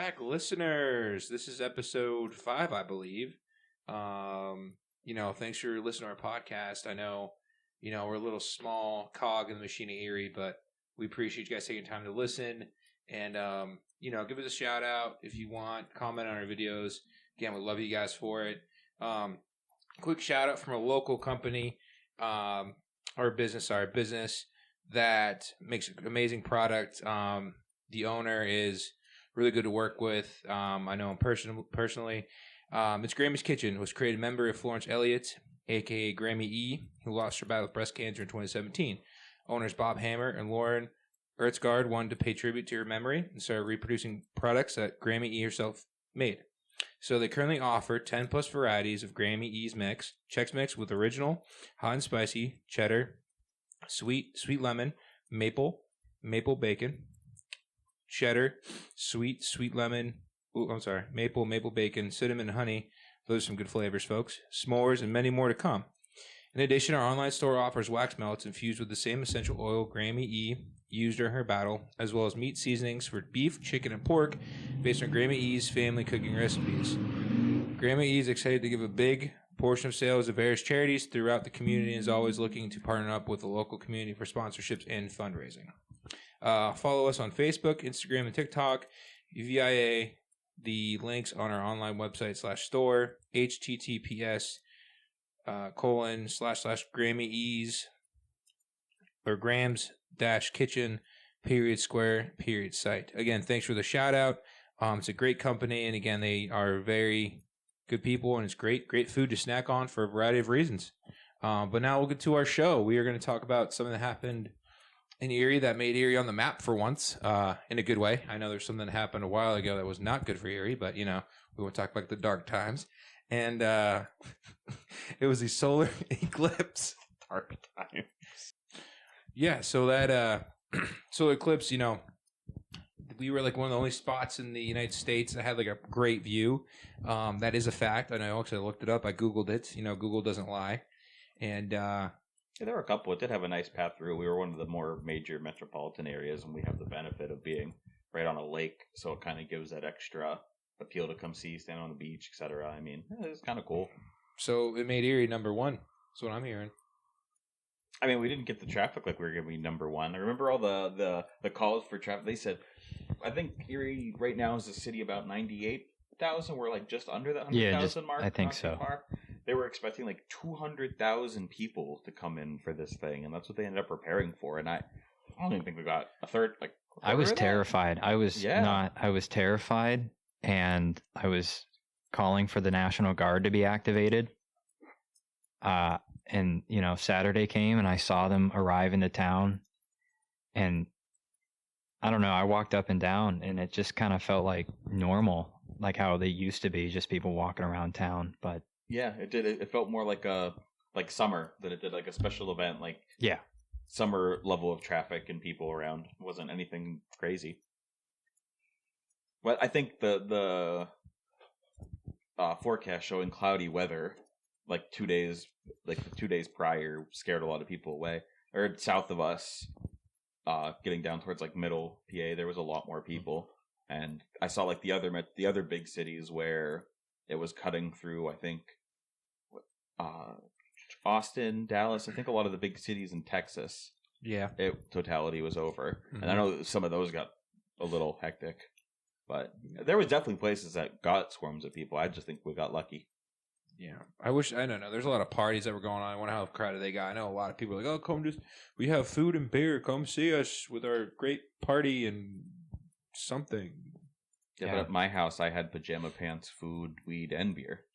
back, listeners. This is episode 5, I believe. Thanks for listening to our podcast. I know, we're a little small cog in the machine of Erie, but we appreciate you guys taking time to listen. And, give us a shout out if you want. Comment on our videos. Again, we love you guys for it. Quick shout out from a local company, our business that makes an amazing product. The owner is really good to work with. I know him personally. It's Grammy's Kitchen. It was created a member of Florence Elliott, a.k.a. Grammy E., who lost her battle with breast cancer in 2017. Owners Bob Hammer and Lauren Ertzgard wanted to pay tribute to her memory and started reproducing products that Grammy E. herself made. So they currently offer 10-plus varieties of Grammy E's mix, Chex Mix with original, hot and spicy, cheddar, sweet lemon, maple bacon, cheddar, sweet lemon, maple bacon, cinnamon, honey. Those are some good flavors, folks. S'mores and many more to come. In addition, our online store offers wax melts infused with the same essential oil Grammy E used during her battle, as well as meat seasonings for beef, chicken, and pork based on Grammy E's family cooking recipes. Grammy E is excited to give a big portion of sales to various charities throughout the community and is always looking to partner up with the local community for sponsorships and fundraising. Follow us on Facebook, Instagram, and TikTok via the links on our online website /store, https://Grammy's or grams-kitchen.site. Again, thanks for the shout out. It's a great company, and again, they are very good people, and it's great food to snack on for a variety of reasons. But now we'll get to our show. We are going to talk about something that happened in Erie that made Erie on the map for once, in a good way. I know there's something that happened a while ago that was not good for Erie, but, we won't talk about the dark times. And it was the solar eclipse. Dark times. Yeah, so that solar eclipse, we were like one of the only spots in the United States that had like a great view. That is a fact. And I actually looked it up. I Googled it. Google doesn't lie. And yeah, there were a couple. It did have a nice path through. We were one of the more major metropolitan areas, and we have the benefit of being right on a lake, so it kind of gives that extra appeal to come see, stand on the beach, etc. I mean, it's kind of cool. So it made Erie number one. That's what I'm hearing. I mean, we didn't get the traffic like we were going to be number one. I remember all the calls for traffic. They said, I think Erie right now is a city about 98,000. We're like just under the 100,000 mark. I think so. They were expecting like 200,000 people to come in for this thing, and that's what they ended up preparing for. And I don't even think we got a third. I was terrified. I was terrified, and I was calling for the National Guard to be activated. And, Saturday came and I saw them arrive into town, and I don't know, I walked up and down and it just kind of felt like normal, like how they used to be, just people walking around town. But yeah, it did. It felt more like summer than it did like a special event, yeah, summer level of traffic and people around. It wasn't anything crazy. But I think the forecast showing cloudy weather like 2 days, the 2 days prior, scared a lot of people away. Or south of us, getting down towards like middle PA, there was a lot more people, and I saw like the other big cities where it was cutting through. I think Austin, Dallas. I think a lot of the big cities in Texas. Yeah, totality was over, and I know some of those got a little hectic, but there was definitely places that got swarms of people. I just think we got lucky. Yeah, I don't know. There's a lot of parties that were going on. I wonder how crowded they got. I know a lot of people are like, oh, we have food and beer. Come see us with our great party and something. Yeah, but at my house, I had pajama pants, food, weed, and beer.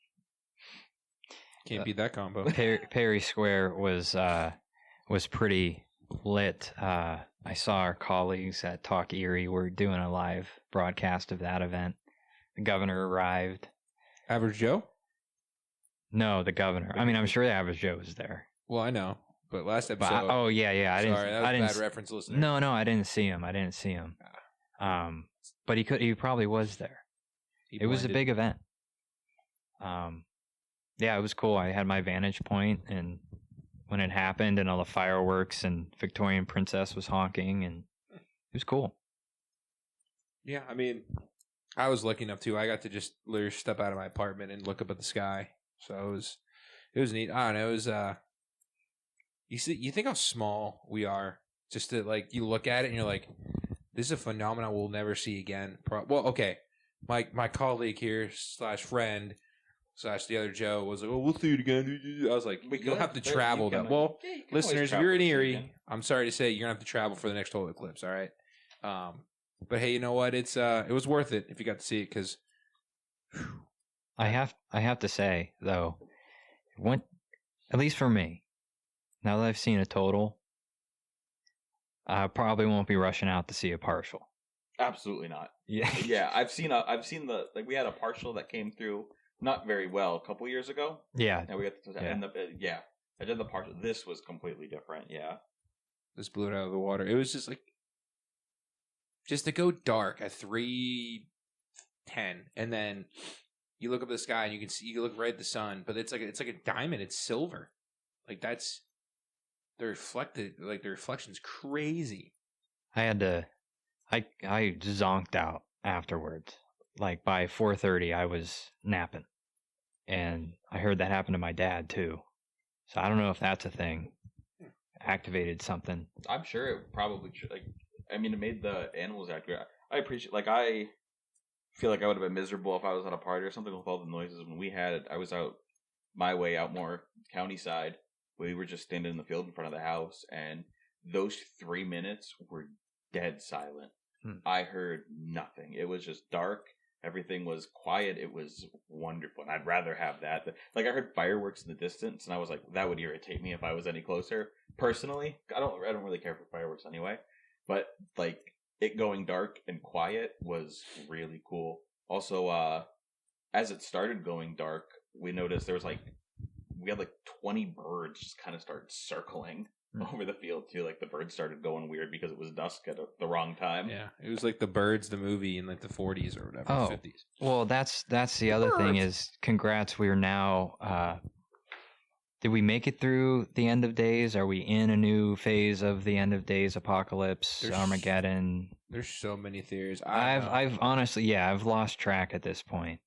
Can't beat that combo. Perry Square was pretty lit. I saw our colleagues at Talk Erie were doing a live broadcast of that event. The governor arrived. Average Joe? No, the governor. I mean, I'm sure the Average Joe was there. Well, I know, but last episode. But I didn't. Sorry, that was a bad reference, listener. No, I didn't see him. But he probably was there. It was a big event. Yeah, it was cool. I had my vantage point, and when it happened, and all the fireworks and Victorian Princess was honking, and it was cool. Yeah, I mean, I was lucky enough too. I got to just literally step out of my apartment and look up at the sky. So it was neat. I don't know. It was you think how small we are. Just to like you look at it and you're like, this is a phenomenon we'll never see again. Well, okay, my colleague here / friend / the other Joe was like, "Oh, we'll see it again." I was like, "You'll have to travel." Well, listeners, if you're in Erie, I'm sorry to say you're gonna have to travel for the next total eclipse. All right, but hey, you know what? It was worth it if you got to see it because I have to say though, at least for me, now that I've seen a total, I probably won't be rushing out to see a partial. Absolutely not. Yeah, Yeah, I've seen the like we had a partial that came through not very well a couple years ago. yeah, And we got I did the partial. This was completely different. Yeah, this blew it out of the water. It was just like to go dark at 3:10, and then you look up at the sky and you look right at the sun, but it's like a diamond. It's silver, like that's the reflection's crazy. I zonked out afterwards. Like by 4:30, I was napping, and I heard that happen to my dad too. So I don't know if that's a thing. Activated something. I'm sure it probably like. I mean, it made the animals accurate. I appreciate. Like, I feel like I would have been miserable if I was at a party or something with all the noises. When we had it, I was out more county side. We were just standing in the field in front of the house, and those 3 minutes were dead silent. I heard nothing. It was just dark. Everything was quiet. It was wonderful. And I'd rather have that. Like, I heard fireworks in the distance, and I was like, that would irritate me if I was any closer. Personally, I don't really care for fireworks anyway. But like it going dark and quiet was really cool. Also, as it started going dark, we noticed we had 20 birds just kind of start circling over the field too. Like the birds started going weird because it was dusk at the wrong time. Yeah, it was like the Birds, the movie in like the 40s or whatever, 50s. Well, that's the other thing is congrats. We are now. Did we make it through the end of days? Are we in a new phase of the end of days apocalypse, Armageddon? There's so many theories. I've honestly, I've lost track at this point.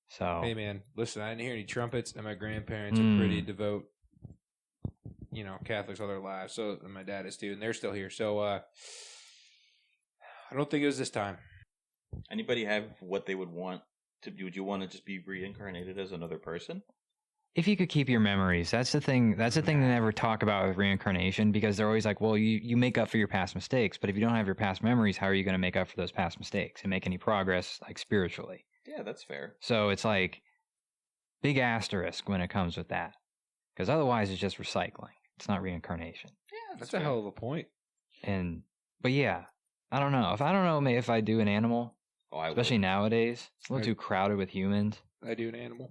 So hey man, listen, I didn't hear any trumpets, and my grandparents are pretty devout, Catholics all their lives. So and my dad is too, and they're still here. So I don't think it was this time. Anybody have what they would want to do? Would you want to just be reincarnated as another person? If you could keep your memories, that's the thing. That's the thing they never talk about with reincarnation, because they're always like, well, you make up for your past mistakes, but if you don't have your past memories, how are you going to make up for those past mistakes and make any progress, like spiritually? Yeah, that's fair. So it's like big asterisk when it comes with that, because otherwise it's just recycling. It's not reincarnation. Yeah, that's a hell of a point. But yeah, I don't know. If I do an animal, especially nowadays, it's a little too crowded with humans. I do an animal.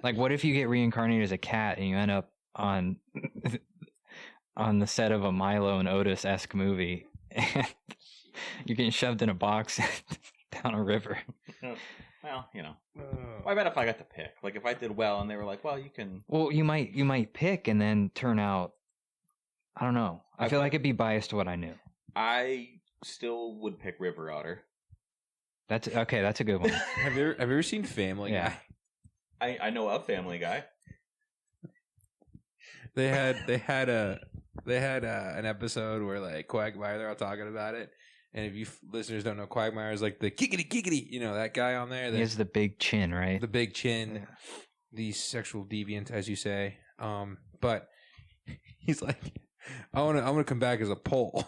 Like, what if you get reincarnated as a cat and you end up on the set of a Milo and Otis-esque movie, and you're getting shoved in a box down a river? Well, I bet if I got to pick, like if I did well and they were like, well, you can. Well, you might pick and then turn out. I don't know. I feel like it'd be biased to what I knew. I still would pick River Otter. That's okay. That's a good one. Have you ever seen Family Guy? I know of Family Guy. They had an episode where like Quagmire, they're all talking about it, and if you listeners don't know, Quagmire is like the kickity, that guy on there. He has the big chin, right? The big chin, the sexual deviant, as you say. But he's like, I want to come back as a pole,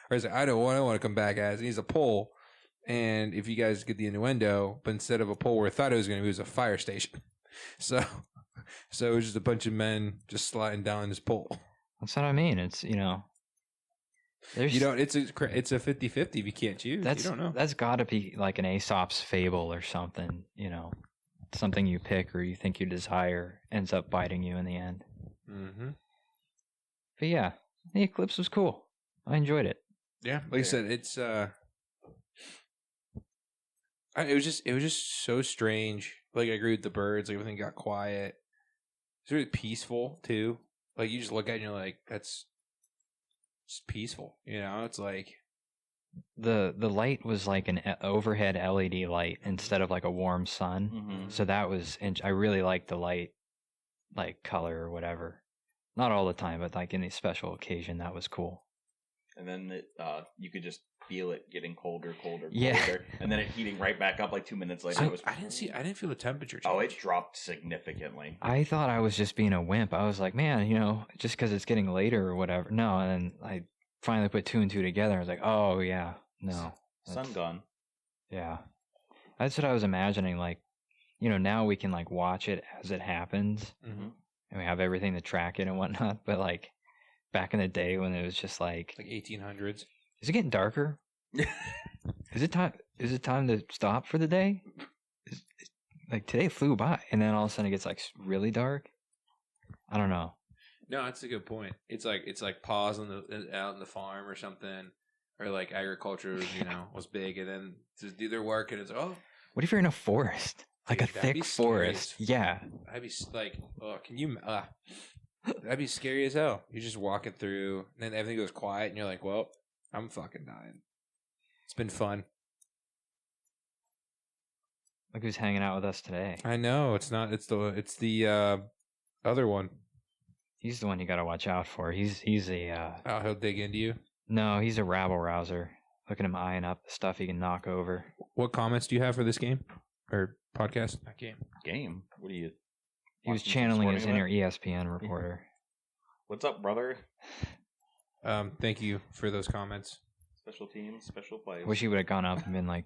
or he's like, I don't want to come back as, and he's a pole. And if you guys get the innuendo, but instead of a pole where I thought it was going to be, it was a fire station. So it was just a bunch of men just sliding down this pole. That's what I mean. It's, there's, it's a 50-50 if you can't choose. You don't know. That's got to be like an Aesop's fable or something, something you pick or you think you desire ends up biting you in the end. Mm-hmm. But yeah, the eclipse was cool. I enjoyed it. Yeah, like I said, it's it was just so strange. Like I agree with the birds. Like everything got quiet. It's really peaceful too. Like you just look at it and you're like, that's just peaceful. It's like the light was like an overhead LED light instead of like a warm sun. Mm-hmm. So that was, and I really liked the light, like color or whatever. Not all the time, but like in a special occasion, that was cool. And then you could just feel it getting colder, Yeah. and then it heating right back up like 2 minutes later. I didn't feel the temperature change. Oh, it dropped significantly. I thought I was just being a wimp. I was like, man, just because it's getting later or whatever. No, and then I finally put 2 and 2 together. I was like, oh yeah, no, Sun gone. Yeah, that's what I was imagining. Like, now we can like watch it as it happens, Mm-hmm. and we have everything to track it and whatnot. But like back in the day when it was just like 1800s. Is it getting darker? Is it time? Is it time to stop for the day? Like today flew by, and then all of a sudden it gets like really dark. I don't know. No, that's a good point. It's like pause out in the farm or something, or like agriculture, was big, and then to do their work, and it's What if you're in a forest, like dude, a that'd be thick scary forest? Yeah, I'd be like, can you? That'd be scary as hell. You're just walking through, and then everything goes quiet, and you're like, well, I'm fucking dying. It's been fun. look who's hanging out with us today. I know it's not. It's the other one. He's the one you got to watch out for. He's a He'll dig into you. no, he's a rabble rouser. Look at him eyeing up the stuff he can knock over. What comments do you have for this game or podcast? Not game. Game? What are you? He was watching some channeling his sporting inner event? ESPN reporter. What's up, brother? Thank you for those comments. Special teams, special plays. Wish he would have gone up and been like,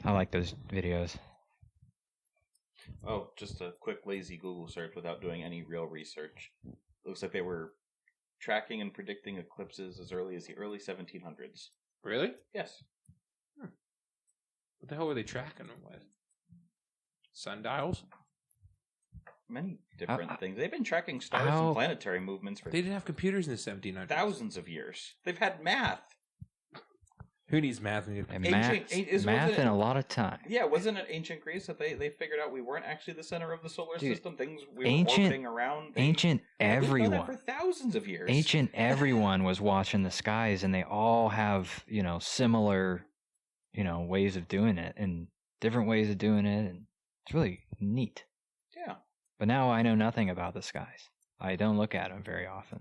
I like those videos. Oh, just a quick lazy Google search without doing any real research. Looks like they were tracking and predicting eclipses as early as the early 1700s. Really? Yes. What the hell were they tracking them with? Sundials? Many different things. They've been tracking stars and planetary movements for They didn't have computers in the 1700s. thousands of years. They've had math. Who needs math? And math and a lot of time. Yeah, wasn't it ancient Greece that they figured out we weren't actually the center of the solar Dude, system? Things we were orbiting around. Ancient everyone. We've known that for thousands of years. Ancient everyone was watching the skies, and they all have similar ways of doing it and different ways of doing it, and it's really neat. Yeah. But now I know nothing about the skies. I don't look at them very often.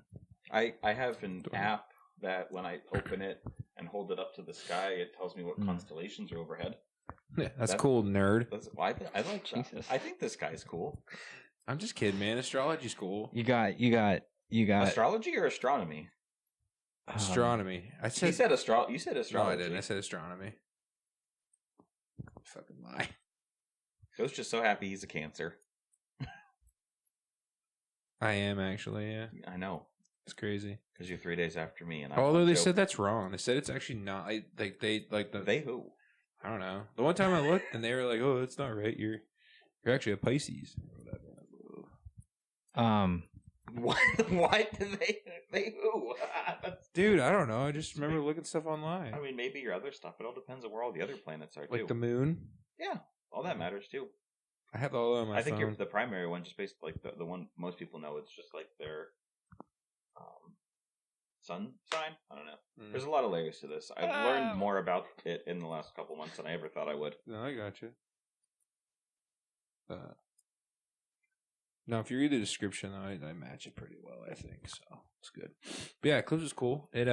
I have an app that when I open it and hold it up to the sky, it tells me what constellations are overhead. Yeah, that's cool, nerd. I like that. Jesus. I think this guy's cool. I'm just kidding, man. Astrology's cool. You got Astrology or astronomy? Astronomy. I said. You said astrology. No, I didn't. I said astronomy. Fucking lie. Joe's just so happy he's a Cancer. I am actually. Yeah, I know. it's crazy. Because you're 3 days after me, and Although they said that's wrong. They said it's actually not. They who? I don't know. The one time I looked, and they were like, "Oh, that's not right. You're actually a Pisces." What? What did they who? Dude, I don't know. I just remember looking stuff online. I mean, maybe your other stuff. It all depends on where all the other planets are, too. Like the moon. Yeah, all that matters, too. I have all on my I think phone. the primary one, just based like the one most people know, it's just like their sun sign. I don't know. There's a lot of layers to this. I've learned more about it in the last couple months than I ever thought I would. No, I got you. No, if you read the description, I match it pretty well. I think so. It's good. But yeah, Eclipse is cool. It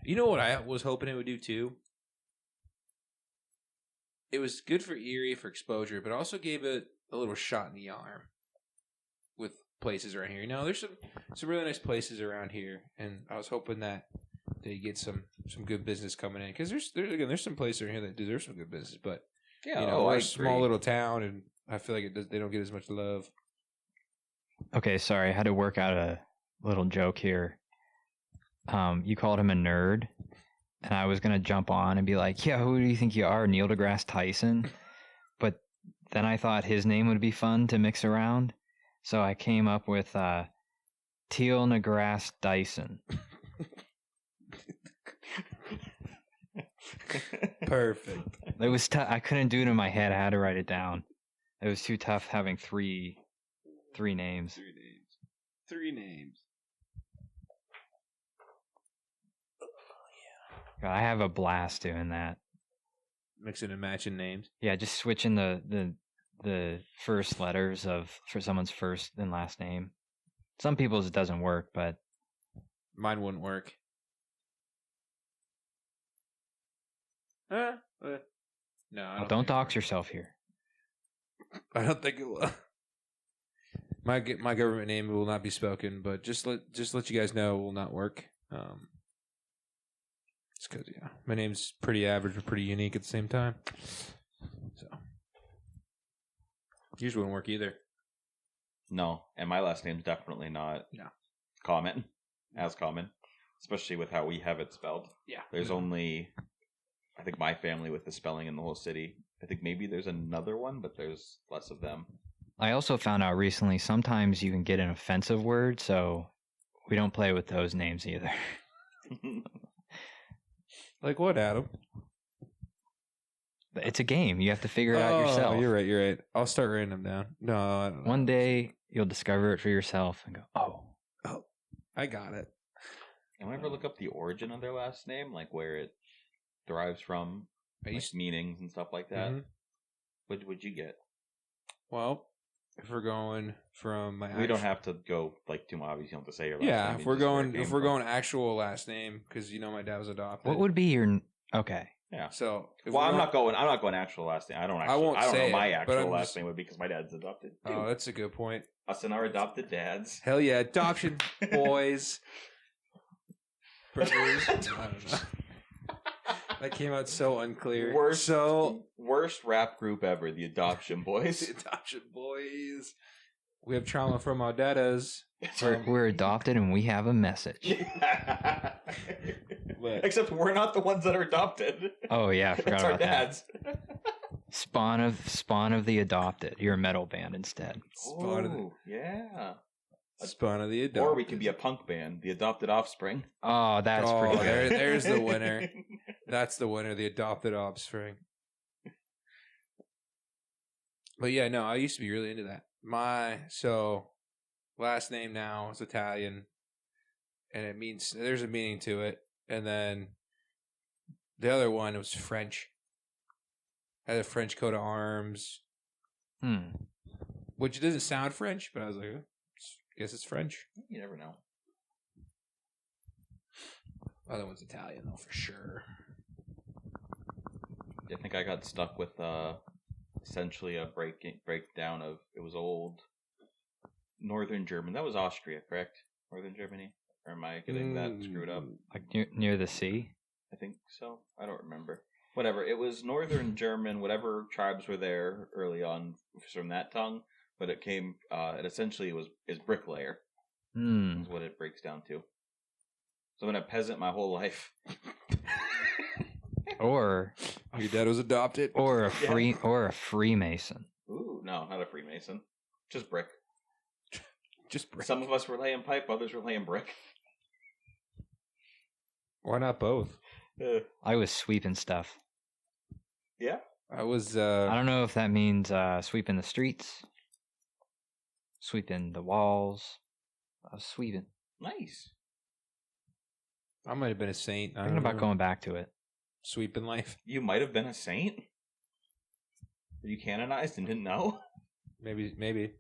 you know what I was hoping it would do too. It was good for Erie for exposure, but also gave it a little shot in the arm with places around here. There's some really nice places around here, and I was hoping that they get some good business coming in, because there's some places around here that deserve some good business, but Yeah, we're a small little town, and I feel like they don't get as much love. Okay, sorry, I had to work out a little joke here. You called him a nerd, and I was gonna jump on and be like, "Yeah, who do you think you are, Neil deGrasse Tyson?" But then I thought his name would be fun to mix around, so I came up with Teal deGrasse Dyson. Perfect. It was tough. I couldn't do it in my head. I had to write it down. It was too tough having three names. Three names. God, I have a blast doing that. Mixing and matching names. Yeah, just switching the first letters for someone's first and last name. Some people's it doesn't work, but Mine wouldn't work. No, I don't dox yourself here. I don't think it will. My government name will not be spoken, but just let you guys know it will not work. It's because my name's pretty average but pretty unique at the same time. So yours wouldn't work either. No, and my last name's definitely not as common, especially with how we have it spelled. Yeah. There's only, I think, my family with the spelling in the whole city. I think maybe there's another one, but there's less of them. I also found out recently sometimes you can get an offensive word, so we don't play with those names either. Like what, Adam? It's a game. You have to figure it out yourself. You're right. I'll start writing them down. No, I don't know. One day you'll discover it for yourself and go, oh, I got it. Can I ever look up the origin of their last name, like where it derives from, like meanings and stuff like that? Mm-hmm. What would you get? Well, if we're going from we don't have to go like too obvious. You don't have to say your last name. Yeah, if we're going actual last name, because my dad was adopted. what would be your okay? Yeah. So I'm not going actual last name. I don't know my actual last name would be because my dad's adopted. Oh, that's a good point. Us and our adopted dads. Hell yeah, adoption boys. Burgers. I don't know. That came out so unclear. Worst rap group ever, the Adoption Boys. The Adoption Boys. We have trauma from our daddas. We're adopted and we have a message. Except we're not the ones that are adopted. Oh yeah, I forgot it's about our dads. that. Spawn of the Adopted. You're a metal band instead. Spawn of the Adopted. Or we could be a punk band, the Adopted Offspring. Oh, that's pretty good. There's the winner. That's the winner, the Adopted Offspring. But yeah, no, I used to be really into that. Last name now is Italian, and it means there's a meaning to it. And then the other one was French. Had a French coat of arms, which doesn't sound French, but I was like, I guess it's French. You never know. Other one's Italian though, for sure. I think I got stuck with essentially a breakdown of it was old Northern German. That was Austria, correct? Northern Germany? Or am I getting that screwed up? Like near the sea? I think so. I don't remember. Whatever. It was Northern German, whatever tribes were there early on from that tongue, but it came, it essentially is bricklayer. Is what it breaks down to. So I've been a peasant my whole life. Or your dad was adopted. Or a Freemason. Ooh, no, not a Freemason. Just brick. Just brick. Some of us were laying pipe, others were laying brick. Why not both? I was sweeping stuff. Yeah? I was I don't know if that means sweeping the streets, sweeping the walls. I was sweeping. Nice. I might have been a saint. Thinking about going back to it. Sweeping life. You might have been a saint? Were you canonized and didn't know? Maybe.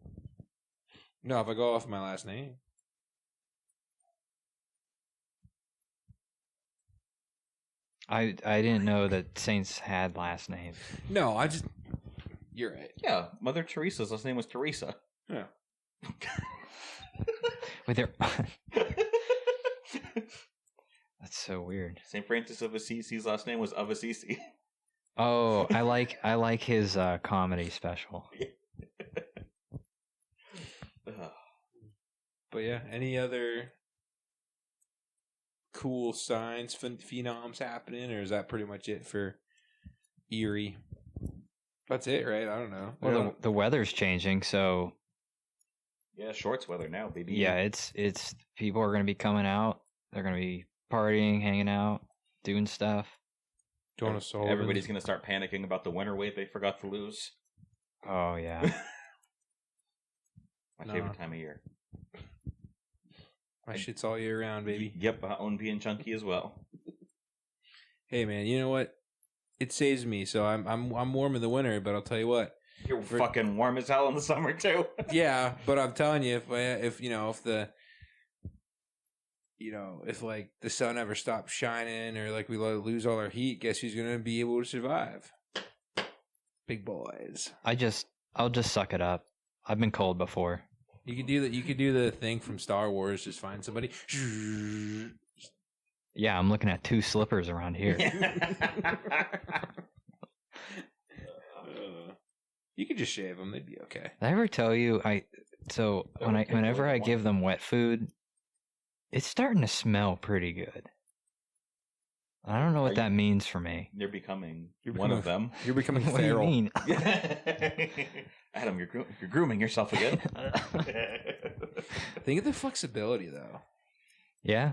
No, if I go off my last name. I didn't know that saints had last names. No, you're right. Yeah, Mother Teresa's last name was Teresa. Yeah. With their That's so weird. St. Francis of Assisi's last name was of Assisi. Oh, I like his comedy special. But yeah, any other cool signs, phenoms happening, or is that pretty much it for Erie? That's it, right? I don't know. Well, the weather's changing, so yeah, shorts weather now, baby. Yeah, it's people are going to be coming out. They're going to be partying, hanging out, doing stuff. Everybody's going to start panicking about the winter weight they forgot to lose. Oh yeah, my favorite time of year. My shit's all year round, baby. Yep, I own being chunky as well. Hey man, you know what? It saves me, so I'm warm in the winter. But I'll tell you what, You're fucking warm as hell in the summer too. yeah. But I'm telling you, if like the sun ever stops shining or like we lose all our heat, guess who's gonna be able to survive? Big boys. I'll just suck it up. I've been cold before. You could do that. You could do the thing from Star Wars. Just find somebody. Yeah, I'm looking at 2 slippers around here. You could just shave them; they'd be okay. Did I ever tell you whenever I give them wet food, it's starting to smell pretty good. I don't know what that means for me. You're becoming one of them. You're becoming What do you feral. mean? Adam, you're grooming yourself again. Think of the flexibility, though. Yeah.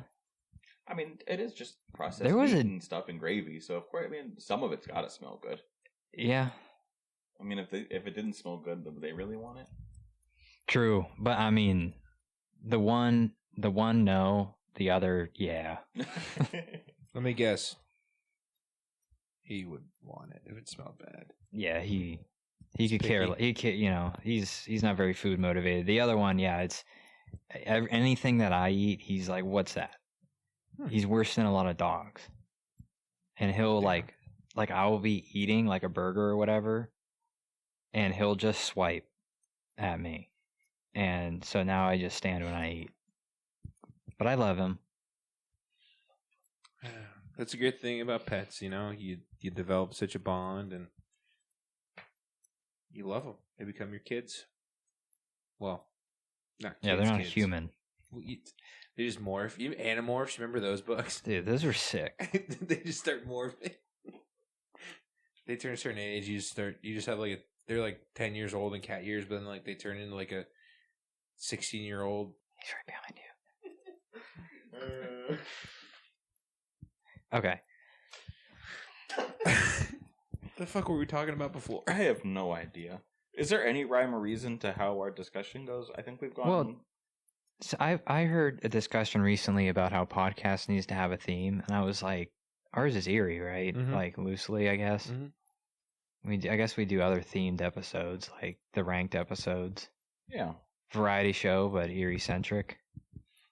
I mean, it is just processed There was meat and stuff and gravy, so of course, I mean, some of it's got to smell good. Yeah. I mean, if it didn't smell good, would they really want it? True, but I mean, the one no, the other yeah. Let me guess. He would want it if it smelled bad. Yeah, he could care. He could, he's not very food motivated. The other one, yeah, it's anything that I eat. He's like, what's that? He's worse than a lot of dogs, and he'll like I will be eating like a burger or whatever, and he'll just swipe at me, and so now I just stand when I eat. But I love him. That's a good thing about pets, you develop such a bond and you love them. They become your kids. Well, not kids. Yeah, they're not kids. human. They just morph. Even Animorphs, remember those books? Dude, those were sick. They just start morphing. They turn a certain age. You just have they're like 10 years old in cat years, but then like they turn into like a 16-year-old. He's right behind you. Okay. The fuck were we talking about before? I have no idea. Is there any rhyme or reason to how our discussion goes? I think we've gone. Well, so I heard a discussion recently about how podcast needs to have a theme, and I was like, ours is Erie, right? Mhm. Like loosely, I guess. Mhm. I guess we do other themed episodes, like the ranked episodes, yeah. variety show, but Erie centric.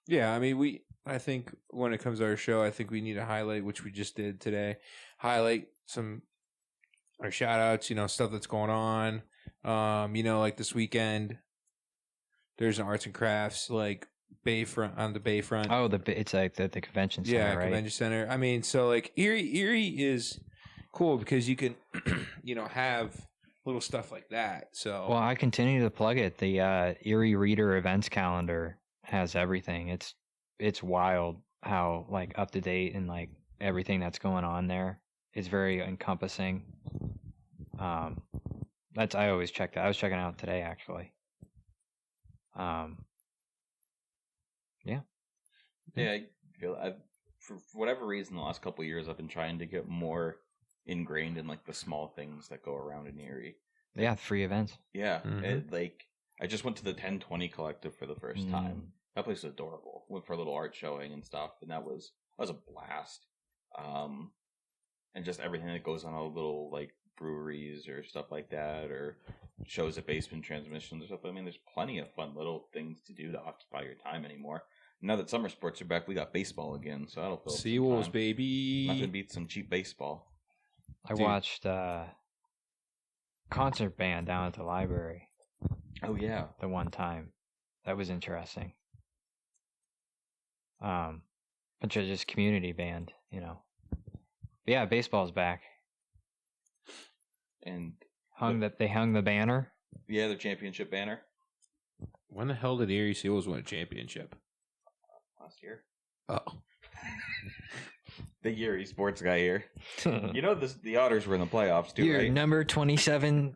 Yeah, I mean, I think when it comes to our show, I think we need to highlight, which we just did today, highlight some our shout outs, stuff that's going on. Like this weekend, there's an arts and crafts, like on the Bayfront. Oh, it's like the convention center, yeah, right? convention center. I mean, so like Erie is cool because you can, have little stuff like that. So Well, I continue to plug it. The Erie Reader events calendar has everything. It's wild how like up to date and like everything that's going on there is very encompassing. I always check that. I was checking it out today actually. Yeah. Yeah, for whatever reason, the last couple of years, I've been trying to get more ingrained in like the small things that go around in Erie. Yeah, free events. Yeah, Mhm. I just went to the 1020 Collective for the first time. That place was adorable. Went for a little art showing and stuff, and that was a blast. And just everything that goes on a little like breweries or stuff like that, or shows at Basement Transmissions or stuff. I mean, there's plenty of fun little things to do to occupy your time anymore. Now that summer sports are back, we got baseball again, so that'll fill up some Seawolves, time. baby. Nothing beats some cheap baseball. I watched concert band down at the library Oh yeah, the one time. That was interesting. Bunch of just community band, But yeah, baseball's back. and They hung the banner. yeah, the championship banner When the hell did Erie Seals win a championship? last year. Oh. The Erie sports guy here. The Otters were in the playoffs too, Your right? number 27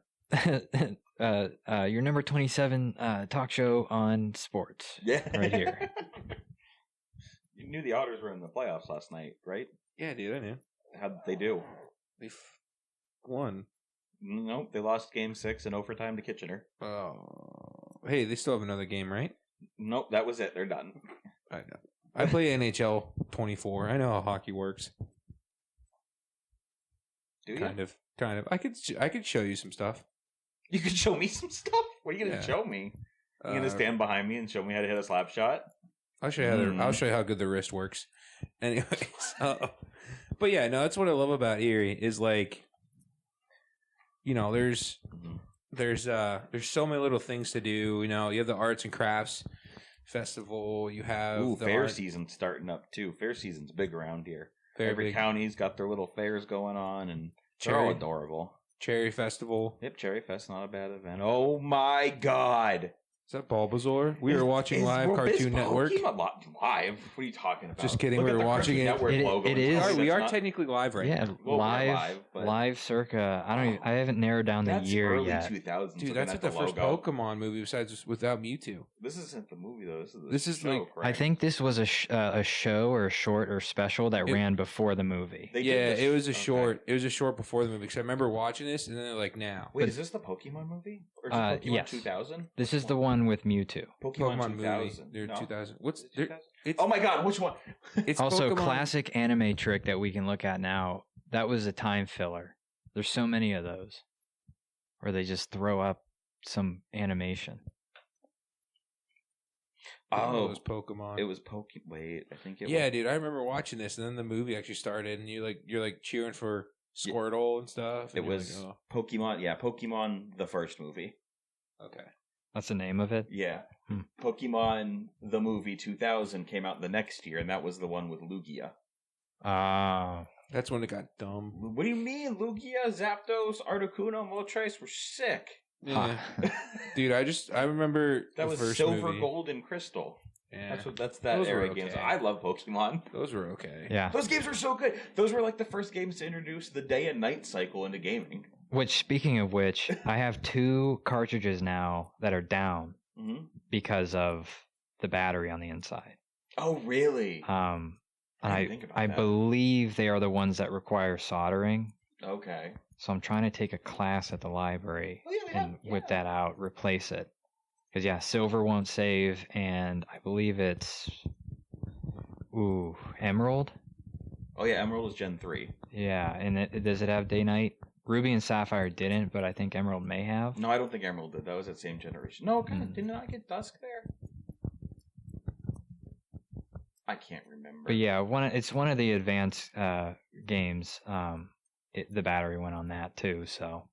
your number 27 talk show on sports. Yeah, Right here. You knew the Otters were in the playoffs last night, right? Yeah, dude, I knew. How'd they do? They won. Nope, they lost Game 6 in overtime to Kitchener. Oh. Hey, they still have another game, right? Nope, that was it. They're done. I know. I play NHL 24. I know how hockey works. Do you? Kind of. I could show you some stuff. You could show me some stuff? What are you going to show me? You going to stand behind me and show me how to hit a slap shot? I'll show you I'll show you how good the wrist works. Anyways, but yeah, no, that's what I love about Erie is like, you know, there's so many little things to do. You know, you have the arts and crafts festival. You have fair season's starting up too. Fair season's big around here. Every county's got their little fairs going on, and they're all adorable. Cherry Festival. Yep, Cherry Fest, not a bad event. Oh my God. Is that Bulbasaur? We were watching live Cartoon Network. Live? What are you talking about? Just kidding. We were watching it. It is. We are technically live right now. Yeah, live circa. I haven't narrowed down the year early yet. 2000s. Dude, that's like the first Pokemon movie besides without Mewtwo. This isn't the movie though. This is show, like. correct? I think this was a show or a short or special that ran before the movie. It was a short. It was a short before the movie because I remember watching this and then they're like, now. Wait, is this the Pokemon movie or is it Pokemon 2000? This is the one with Mewtwo. Pokemon 2000. Movie. They're 2000. What's 2000? Oh my God, which one? It's also Pokemon. Classic anime trick that we can look at now. That was a time filler. There's so many of those where they just throw up some animation. Oh, it was Pokemon. It was Pokemon. Wait, I think it was. Yeah, dude, I remember watching this, and then the movie actually started, and you're like cheering for Squirtle and stuff. And it was like, Pokemon. Yeah, Pokemon the first movie. Okay, that's the name of it. Yeah, Pokemon the movie 2000 came out the next year, and that was the one with Lugia. That's when it got dumb. What do you mean, Lugia, Zapdos, Articuno, Moltres were sick. Yeah. Dude, I remember that was first Silver, movie. Gold, and Crystal. Yeah, that's that era games. I love Pokemon. Those were okay. Yeah, those games were so good. Those were like the first games to introduce the day and night cycle into gaming. Which, speaking of which, I have 2 cartridges now that are down because of the battery on the inside. Oh, really? I believe they are the ones that require soldering. Okay. So I'm trying to take a class at the library and whip that out, replace it. Because, silver won't save, and I believe it's... Emerald? Oh, yeah, Emerald is Gen 3. Yeah, and does it have day-night? Ruby and Sapphire didn't, but I think Emerald may have. No, I don't think Emerald did. That was that same generation. No, didn't I get Dusk there? I can't remember. But yeah, it's one of the advanced games. The battery went on that too, so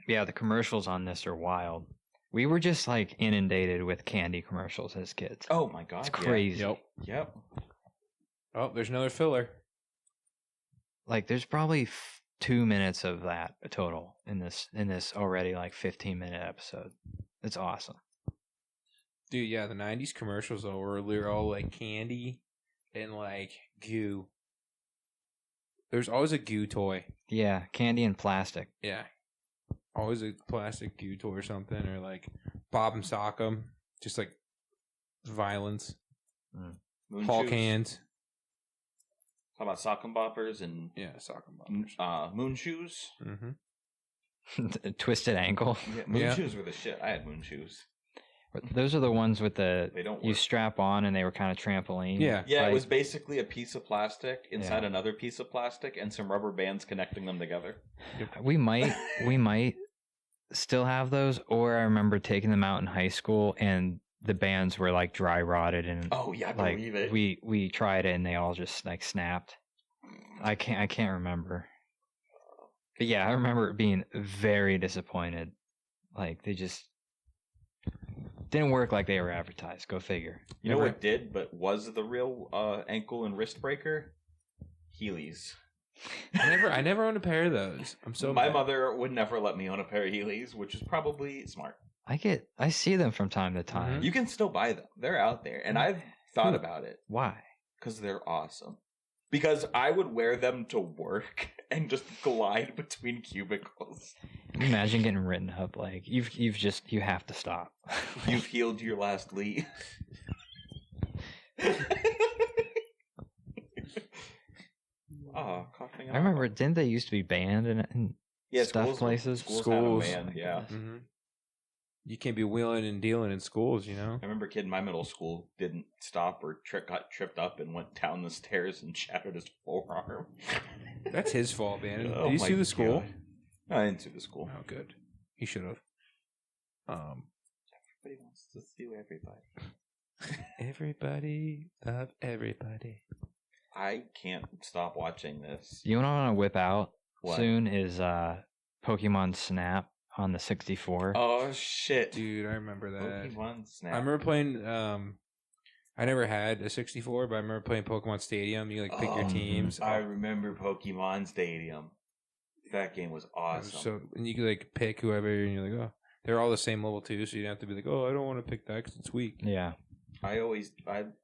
yeah, the commercials on this are wild. We were just like inundated with candy commercials as kids. Oh my God, it's crazy. Yep. Oh, there's another filler. Like, there's probably 2 minutes of that total in this already like 15-minute episode. It's awesome. Dude, yeah, the 90s commercials though were all like candy and like goo. There's always a goo toy. Yeah, candy and plastic. Yeah. Always a plastic goo toy or something, or like Bob and Sock'em. Just like violence. Hulk hands. How about Sock'em Boppers and... Yeah, Sock'em Boppers. Moon Shoes? Mm-hmm. Twisted ankle. Yeah, moon Shoes were the shit. I had Moon Shoes. Those are the ones with you strap on and they were kind of trampoline. Yeah. Yeah, it was basically a piece of plastic inside another piece of plastic and some rubber bands connecting them together. We might still have those, or I remember taking them out in high school and the bands were like dry rotted and I believe it. We tried it and they all just like snapped. I can't remember. But yeah, I remember being very disappointed. Like they just didn't work like they were advertised. Go figure. You know what did, but was the real ankle and wrist breaker? Heelys. I never owned a pair of those. My mother would never let me own a pair of Heelys, which is probably smart. I see them from time to time. Mm-hmm. You can still buy them. They're out there, and I've thought about it. Why? Because they're awesome. Because I would wear them to work and just glide between cubicles. Can you imagine getting written up like you have to stop. You've healed your last lead. Coughing. I remember, didn't they used to be banned in stuff places? Schools. Banned, yeah. Mm-hmm. You can't be wheeling and dealing in schools, you know? I remember a kid in my middle school didn't stop or got tripped up and went down the stairs and shattered his forearm. That's his fault, man. Oh Did you my sue the school? God. No, I didn't sue the school. Oh, good. He should have. Everybody wants to sue everybody. Everybody love everybody. I can't stop watching this. You know what I want to whip out What? soon is Pokemon Snap on the 64. Oh shit, Dude, I remember that. Pokemon Snap. I remember playing. I never had a 64, but I remember playing Pokemon Stadium. You like pick your teams. I remember Pokemon Stadium. That game was awesome. So and you could like pick whoever, and you're like, oh, they're all the same level too. So you don't have to be like, oh, I don't want to pick that because it's weak. Yeah. I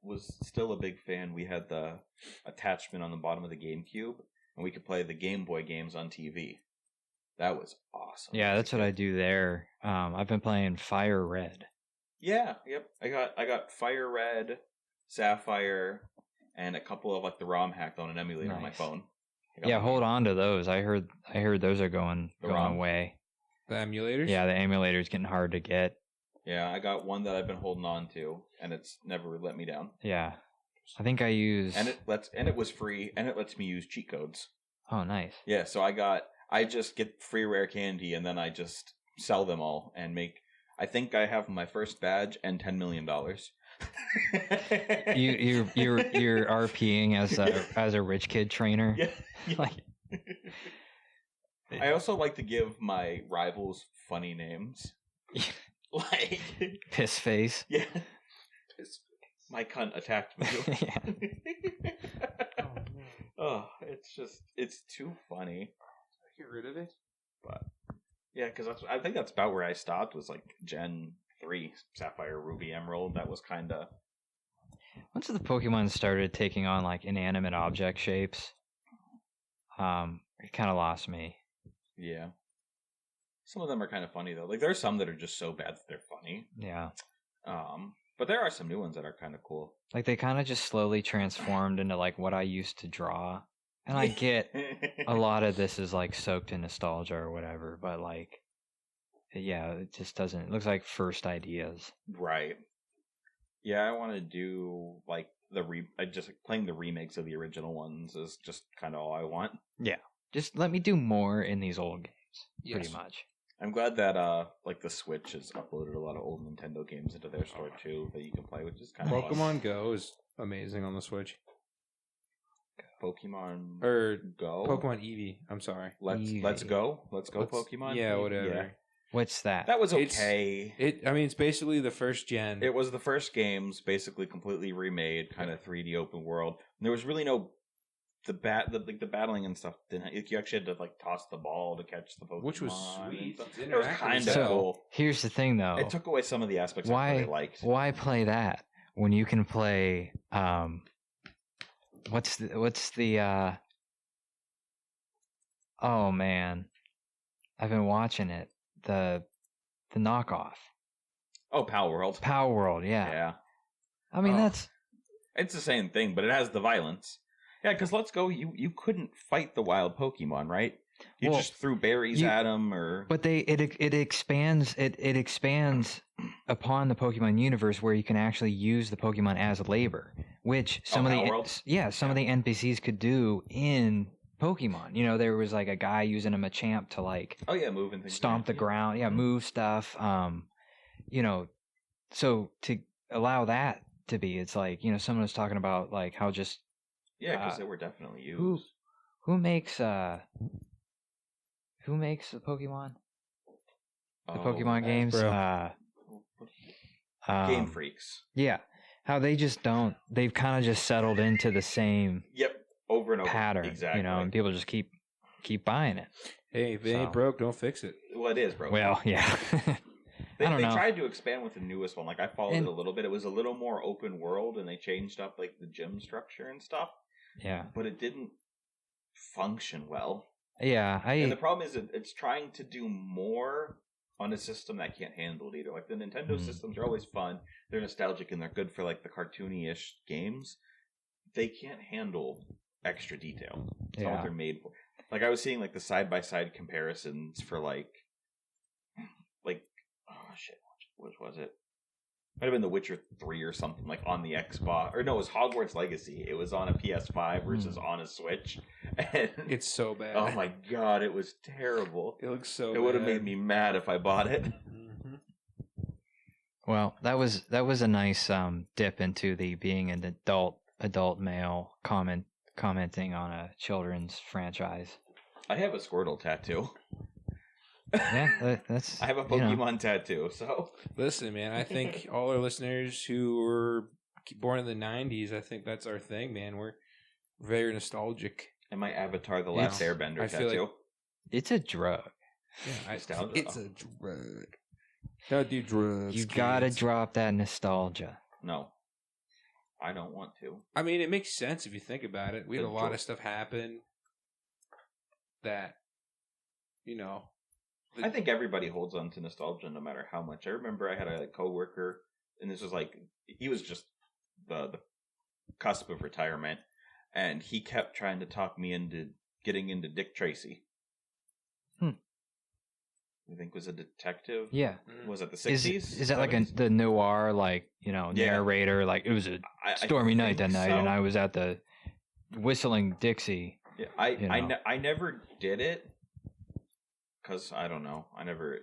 was still a big fan. We had the attachment on the bottom of the GameCube, and we could play the Game Boy games on TV. That was awesome. Yeah, that's what I do there. I've been playing Fire Red. Yeah, yep. I got Fire Red, Sapphire, and a couple of like the ROM hacked on an emulator on my Nice. phone. Yeah, hold on to those. I heard those are going ROM? away. The emulators. Yeah, the emulator's getting hard to get. Yeah, I got one that I've been holding on to, and it's never let me down. Yeah. I think I use And it was free, and it lets me use cheat codes. Oh, nice. Yeah, so I just get free rare candy, and then I just sell them all and make. I think I have my first badge and $10 million. You're RPing as a rich kid trainer. Yeah. Like, I also like to give my rivals funny names. Like piss face. Yeah. My cunt attacked me. Yeah. Oh, it's too funny. Get rid of it. But yeah, because I think that's about where I stopped. Was like Gen 3, Sapphire, Ruby, Emerald. That was kind of. Once the Pokemon started taking on like inanimate object shapes, it kind of lost me. Yeah. Some of them are kind of funny though. Like there's some that are just so bad that they're funny. Yeah. But there are some new ones that are kind of cool. Like they kind of just slowly transformed into like what I used to draw. And I get a lot of this is like soaked in nostalgia or whatever, but like, yeah, it just doesn't. It looks like first ideas. Right. Yeah, I want to do like just playing the remakes of the original ones is just kind of all I want. Yeah, just let me do more in these old games. Pretty much. I'm glad that like the Switch has uploaded a lot of old Nintendo games into their store too that you can play, which is kind of Pokemon Go is amazing on the Switch. Pokemon Go. Pokemon Eevee. I'm sorry. Let's go Pokemon. Yeah, whatever. Yeah. What's that? That was okay. It's basically the first gen. It was the first games, basically completely remade, kind of 3D open world. And there was really no the battling and stuff. You actually had to like toss the ball to catch the Pokemon, which was sweet. It was kind of cool. Here's the thing, though. It took away some of the aspects I really liked. Why play that when you can play? What's the? Oh man, I've been watching it. The knockoff. Oh, Power World. Power World, yeah. Yeah. I mean, it's the same thing, but it has the violence. Yeah, because Let's Go, you couldn't fight the wild Pokemon, right? You just threw berries at them, or. But it expands upon the Pokemon universe where you can actually use the Pokemon as labor, which some of the NPCs could do in Pokemon. You know, there was like a guy using a Machamp to like move and things stomp the ground, move stuff. You know, so to allow that to be, it's like, you know, someone was talking about like how just because they were definitely used. Who makes the Pokemon? The Pokemon games? Game Freaks. Yeah. How they just don't. They've kind of just settled into the same. Yep. Over and over. Pattern. Exactly. You know, and people just keep buying it. Hey, if it ain't broke, don't fix it. Well, it is broke. Well, yeah. They tried to expand with the newest one. Like I followed it a little bit. It was a little more open world, and they changed up like the gym structure and stuff. Yeah. But it didn't function well. Yeah. And the problem is it's trying to do more on a system that can't handle it either. Like the Nintendo systems are always fun. They're nostalgic and they're good for like the cartoony-ish games. They can't handle extra detail. It's not what they're made for. Like I was seeing like the side-by-side comparisons for like which was it? Might have been The Witcher 3 or something, like on the Xbox. Or no, it was Hogwarts Legacy. It was on a PS5 versus on a Switch. And It's so bad. oh my god, it was terrible. It looks so It bad. would have made me mad if I bought it. Mm-hmm. Well, that was a nice dip into the being an adult male commenting on a children's franchise. I have a Squirtle tattoo. Yeah, that's. I have a Pokemon tattoo, so. Listen, man, I think all our listeners who were born in the 90s, I think that's our thing, man. We're very nostalgic. And my Avatar, The Last Airbender I feel tattoo. like- It's a drug. Yeah, Nostalgia. it's a drug. Don't do drugs. You gotta kids. drop that nostalgia. No. I don't want to. I mean, it makes sense if you think about it. We had a lot Enjoy. of stuff happen that, you know. I think everybody holds on to nostalgia no matter how much. I remember I had a coworker, and this was like, he was just the cusp of retirement, and he kept trying to talk me into getting into Dick Tracy. I think was a detective. Yeah. Was it the 60s? Is that like the noir, like, you know, narrator? Like, it was a stormy night that night, and I was at the Whistling Dixie. Yeah, I never did it because I don't know. I remember,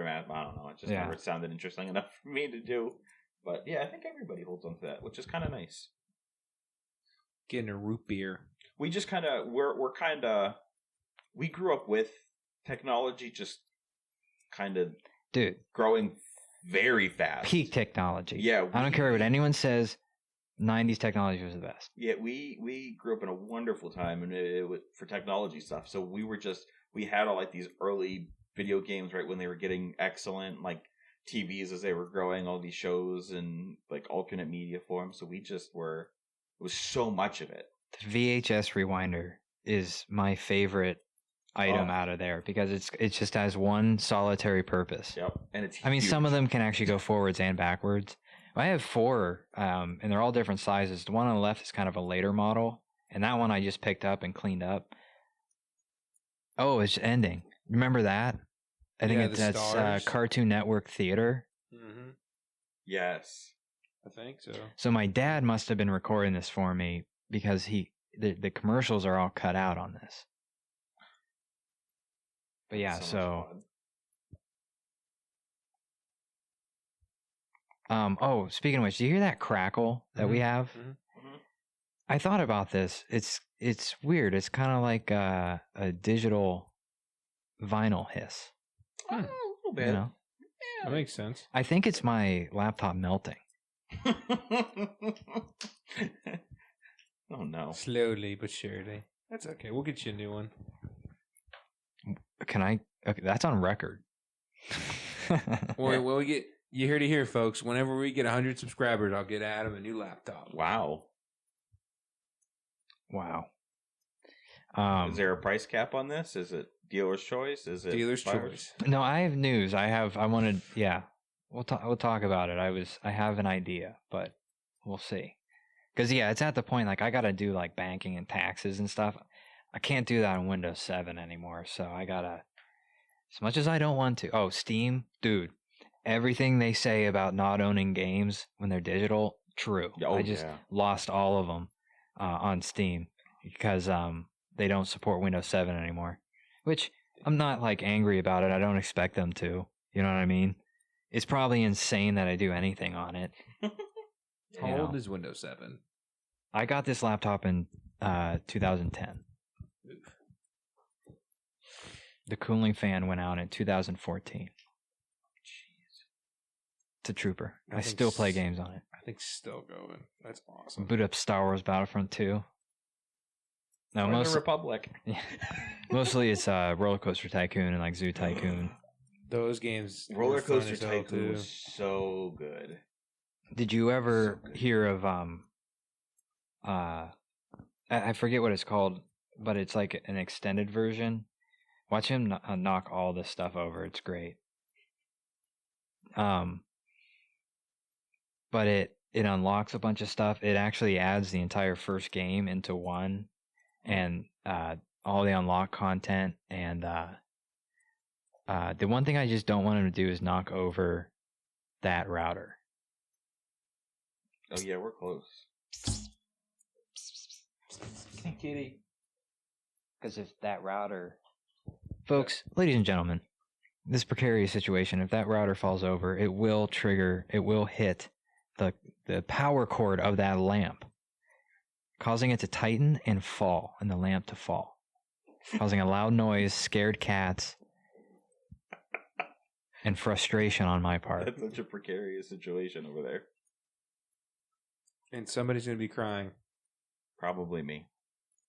I don't know. It just never sounded interesting enough for me to do. But yeah, I think everybody holds on to that, which is kind of nice. Getting a root beer. We just kind of we grew up with technology, just kind of growing very fast. Peak technology. Yeah, I don't care what anyone says. 90s technology was the best. Yeah, we grew up in a wonderful time, and it was for technology stuff. So we had all like these early video games right when they were getting excellent, like TVs as they were growing, all these shows and like alternate media forms. So it was so much of it. The VHS rewinder is my favorite item out of there because it just has one solitary purpose. Yep, and it's. I mean, huge. some of them can actually go forwards and backwards. I have 4, and they're all different sizes. The one on the left is kind of a later model, and that one I just picked up and cleaned up. Oh, it's ending. Remember that? I think that's Cartoon Network Theater. Mm-hmm. Yes, I think so. So my dad must have been recording this for me because the commercials are all cut out on this. But yeah, so speaking of which, do you hear that crackle that we have? Mm-hmm. I thought about this. It's weird. It's kind of like a digital vinyl hiss. A little bit. You know? Yeah, that makes sense. I think it's my laptop melting. Oh no! Slowly but surely. That's okay. We'll get you a new one. Can I? Okay, that's on record. When we get, you heard it here, folks. Whenever we get 100 subscribers, I'll get Adam a new laptop. Wow. Is there a price cap on this? Is it dealer's choice? Is it dealer's buyer's? choice? No, I have news. Yeah. We'll talk about it. I have an idea, but we'll see. Because it's at the point like I gotta do like banking and taxes and stuff. I can't do that on Windows 7 anymore, so I gotta. As much as I don't want to. Oh, Steam, dude. Everything they say about not owning games when they're digital, true. I just lost all of them on Steam because they don't support Windows 7 anymore. Which I'm not like angry about it. I don't expect them to. You know what I mean? It's probably insane that I do anything on it. How old is Windows 7? I got this laptop in 2010. Oof. The cooling fan went out in 2014. Jeez. It's a trooper. I still play games on it. I think still going. That's awesome. Boot up Star Wars Battlefront 2. No, the Republic. Mostly it's Roller Coaster Tycoon and like Zoo Tycoon. Those games. Roller Coaster Tycoon was so good. Did you ever hear of I forget what it's called, but it's like an extended version. Watch him knock all this stuff over. It's great. But it unlocks a bunch of stuff. It actually adds the entire first game into one, and all the unlocked content. And the one thing I just don't want him to do is knock over that router. Oh yeah, we're close. Kitty. Because if that router, folks, ladies and gentlemen, this precarious situation, if that router falls over, it will hit the power cord of that lamp, causing it to tighten and fall, and the lamp to fall, causing a loud noise, scared cats, and frustration on my part. That's such a precarious situation over there. And somebody's going to be crying. Probably me.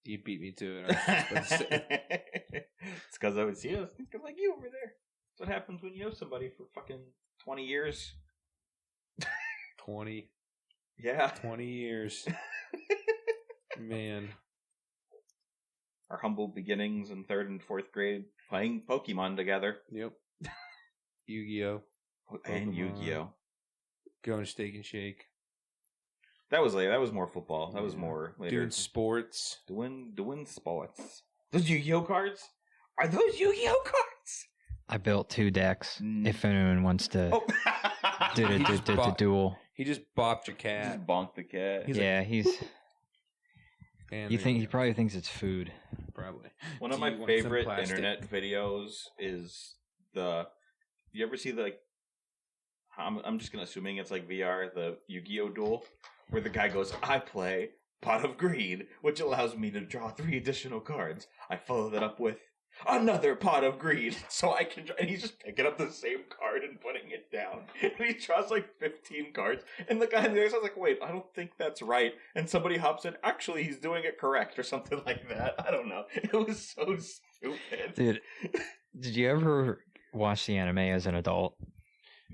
You beat me to it. It's because I was thinking like you over there. That's what happens when you know somebody for fucking 20 years. 20. Yeah. 20 years. Man. Our humble beginnings in 3rd and 4th grade playing Pokemon together. Yep. Yu-Gi-Oh. And Yu-Gi-Oh. Going Steak and Shake. That was later. That was more football. That was more later. Doing sports. Doing sports. Those Yu-Gi-Oh cards? Are those Yu-Gi-Oh cards? I built 2 decks. If anyone wants to do the duel. He just bopped your cat. Just bonked the cat. He probably thinks it's food. Probably. One of my favorite internet videos is you ever see I'm just gonna assuming it's like VR, the Yu-Gi-Oh duel, where the guy goes, I play Pot of Greed, which allows me to draw 3 additional cards. I follow that up with another Pot of Greed, so I can and he's just picking up the same card and putting it down. And he draws like 15 cards, and the guy in the other side's like, wait, I don't think that's right. And somebody hops in, actually he's doing it correct, or something like that. I don't know. It was so stupid. Dude, did you ever watch the anime as an adult?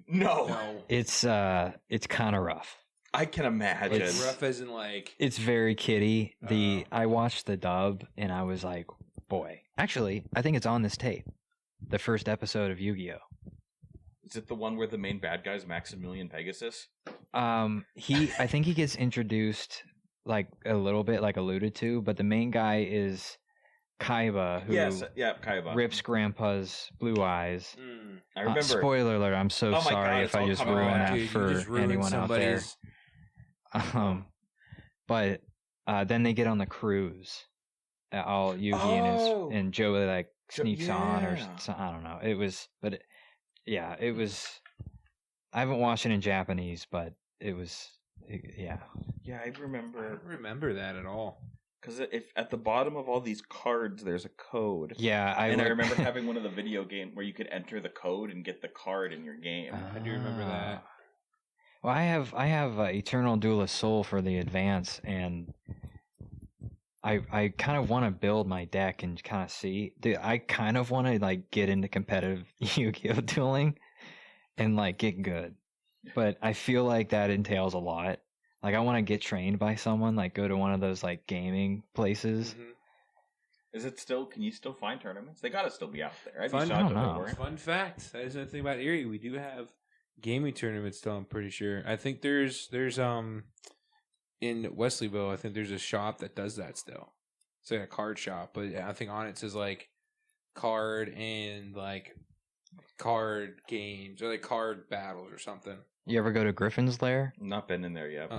No. It's kind of rough. I can imagine. It's rough as in like... It's very kiddie. I watched the dub, and I was like, boy. Actually, I think it's on this tape. The first episode of Yu-Gi-Oh! Is it the one where the main bad guy is Maximilian Pegasus? I think he gets introduced like a little bit, like alluded to, but the main guy is Kaiba, who Kaiba rips Grandpa's blue eyes. I remember. Spoiler alert! I'm so sorry if I just ruined that for anyone out there. But then they get on the cruise. All Yugi and Joey like sneaks on, or I don't know. It was. I haven't watched it in Japanese, but it was. Yeah, I remember. I don't remember that at all. Because if at the bottom of all these cards, there's a code. Yeah, I remember having one of the video game where you could enter the code and get the card in your game. I do remember that. Well, I have Eternal Duelist Soul for the Advance, and I kind of want to build my deck and kind of see. Dude, I kind of want to like get into competitive Yu-Gi-Oh dueling and like get good, but I feel like that entails a lot. Like, I want to get trained by someone, like, go to one of those, like, gaming places. Mm-hmm. Is it still, can you still find tournaments? They gotta still be out there. I don't know. Fun fact, that is the thing about Erie. We do have gaming tournaments still, I'm pretty sure. I think there's in Wesleyville, I think there's a shop that does that still. It's like a card shop, but I think on it says, like, card and, like, card games, or, like, card battles or something. You ever go to Griffin's Lair? Not been in there yet.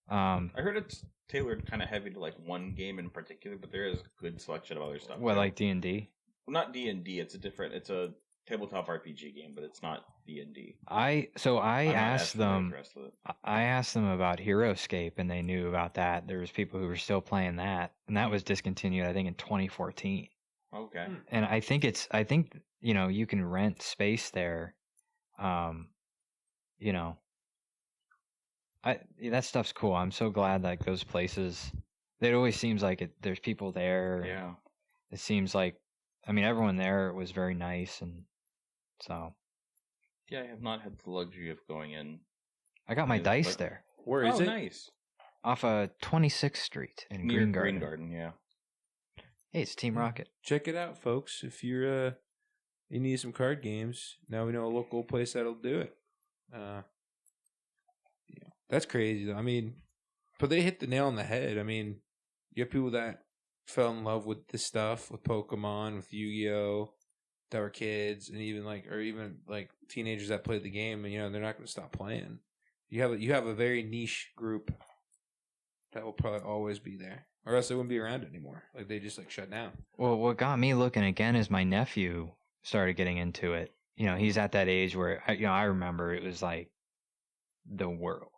I heard it's tailored kind of heavy to like one game in particular, but there is a good selection of other stuff. What, like D&D? Well, not D&D. It's a tabletop RPG game, but it's not D&D. I asked them about HeroScape, and they knew about that. There was people who were still playing that, and that was discontinued, I think, in 2014. Okay. And I think you can rent space there. That stuff's cool. I'm so glad like those places. It always seems like there's people there. Yeah. It seems like, everyone there was very nice, and so. Yeah, I have not had the luxury of going in. I got my dice there. Where is it? Nice. Off of 26th Street in Green Garden. Green Garden, yeah. Hey, it's Team Rocket. Check it out, folks. If you're you need some card games, now we know a local place that'll do it. That's crazy though. But they hit the nail on the head. You have people that fell in love with this stuff, with Pokemon, with Yu-Gi-Oh, that were kids, and even teenagers that played the game, and they're not going to stop playing. You have a very niche group that will probably always be there, or else they wouldn't be around anymore. Like they just shut down. Well, what got me looking again is my nephew started getting into it. He's at that age where I remember it was like the world.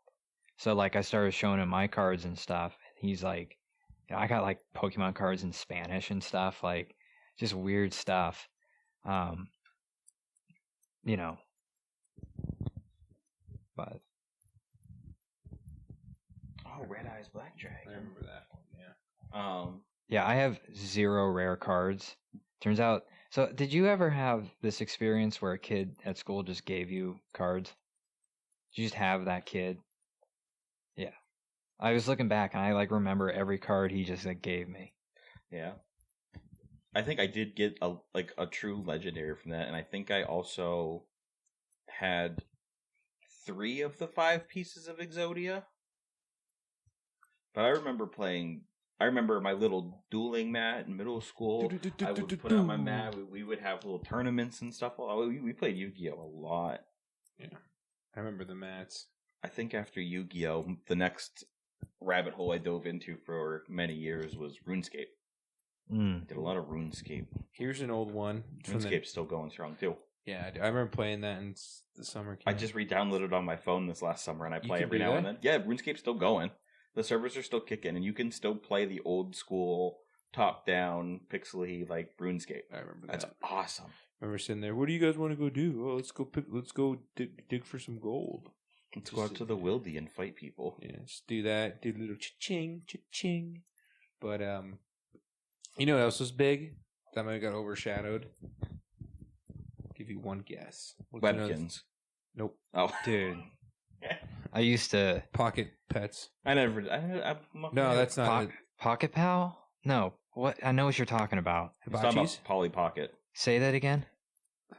So I started showing him my cards and stuff. He's like, I got Pokemon cards in Spanish and stuff, just weird stuff. But Red Eyes Black Dragon. I remember that one. Yeah. Yeah, I have 0 rare cards. Turns out. So, did you ever have this experience where a kid at school just gave you cards? Did you just have that kid? Yeah. I was looking back and I remember every card he just gave me. Yeah. I think I did get a true legendary from that, and I think I also had 3 of the 5 pieces of Exodia. But I remember my little dueling mat in middle school. I would put out my mat. We would have little tournaments and stuff. We played Yu-Gi-Oh! A lot. Yeah. I remember the mats. I think after Yu-Gi-Oh! The next rabbit hole I dove into for many years was RuneScape. Did a lot of RuneScape. Here's an old one. RuneScape's still going strong too. Yeah, I remember playing that in the summer camp. I just re-downloaded it on my phone this last summer, and I play every now and then. Yeah, RuneScape's still going. The servers are still kicking, and you can still play the old school, top-down, pixely RuneScape. I remember that. That's awesome. I remember sitting there. What do you guys want to go do? Oh, let's go dig for some gold. Let's go out to the Wildy and fight people. Yeah, just do that. Do a little cha-ching, cha-ching. But what else was big? That might have got overshadowed. I'll give you one guess. Webkins. Nope. Oh, dude. I used to Pocket Pets. No, that's not Pocket Pal? No. What? I know what you're talking about. Hibachis? Polly Pocket. Say that again.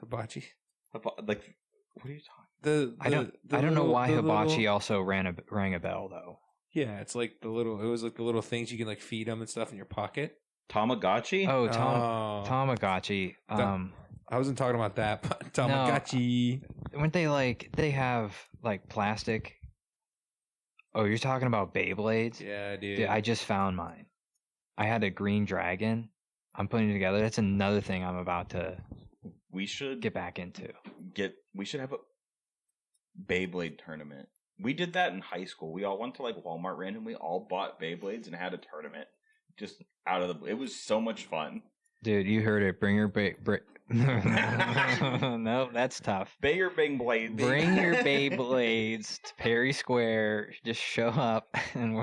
Hibachi. What are you talking? I don't know why Hibachi also rang a bell though. Yeah, it's it was the little things you can feed them and stuff in your pocket. Tamagotchi? Oh, Tamagotchi. I wasn't talking about that, but Tamagotchi. No, weren't they have plastic? Oh, you're talking about Beyblades? Yeah, dude. Dude, I just found mine. I had a green dragon. I'm putting it together. That's another thing I'm about to we should get back into. We should have a Beyblade tournament. We did that in high school. We all went to Walmart randomly, all bought Beyblades and had a tournament. Just it was so much fun. Dude, you heard it. Bring your no, that's tough. Bring your Beyblades. Bring your Beyblades to Perry Square. Just show up and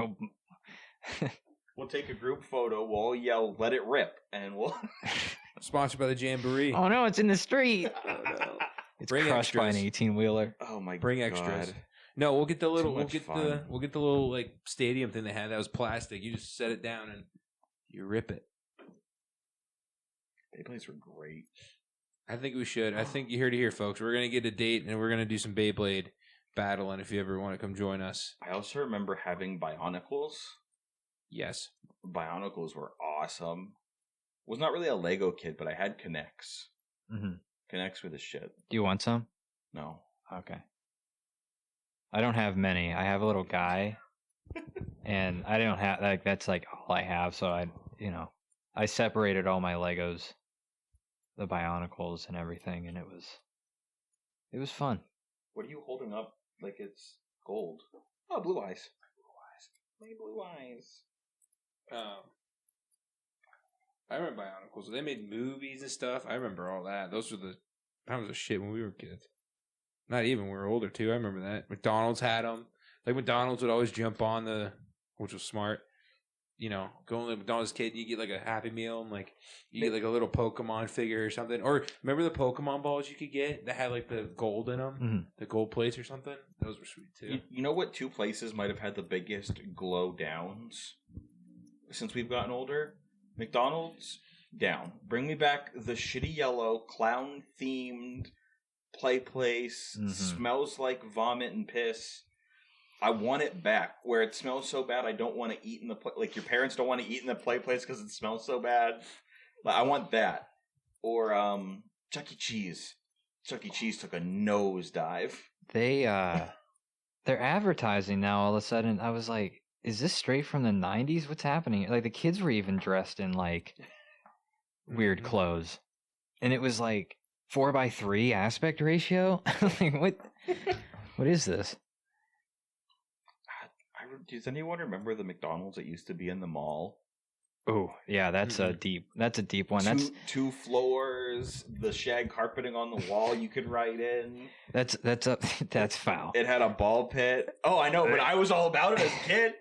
we'll take a group photo. We'll all yell, "Let it rip," and we'll. Sponsored by the Jamboree. Oh no, it's in the street. Oh, no. It's crushed by an 18-wheeler. Oh my god! Bring extras. No, we'll get the little. We'll get the little stadium thing they had that was plastic. You just set it down and you rip it. Beyblades were great. I think we should. I think you heard it here, folks. We're gonna get a date and we're gonna do some Beyblade battling. If you ever want to come join us. I also remember having Bionicles. Yes, Bionicles were awesome. Was not really a Lego kid, but I had Connects. Mm-hmm. Connects were the shit. Do you want some? No. Okay. I don't have many. I have a little guy, and I don't have that's all I have. So I separated all my Legos, the Bionicles and everything, and it was fun. What are you holding up like it's gold? Oh, blue eyes. Blue eyes. I remember Bionicles. They made movies and stuff. I remember all that. That was the shit when we were kids. Not even, we were older too. I remember that. McDonald's had them. McDonald's would always jump on which was smart. Going to McDonald's kid, you get a Happy Meal and you get a little Pokemon figure or something. Or remember the Pokemon balls you could get that had the gold in them, mm-hmm. the gold plates or something. Those were sweet too. You know what 2 places might have had the biggest glow downs since we've gotten older? McDonald's down. Bring me back the shitty yellow clown themed play place. Mm-hmm. Smells like vomit and piss. I want it back, where it smells so bad I don't want to eat in the your parents don't want to eat in the play place because it smells so bad. I want that. Or Chuck E. Cheese. Chuck E. Cheese took a nosedive. They're advertising now all of a sudden. I was like, is this straight from the 90s? What's happening? Like the kids were even dressed in like weird clothes. And it was like 4:3 aspect ratio. Like what is this? Does anyone remember the McDonald's that used to be in the mall? Oh, yeah, that's a deep one. That's two floors, the shag carpeting on the wall you could write in. That's foul. It had a ball pit. Oh, I know, but I was all about it as a kid.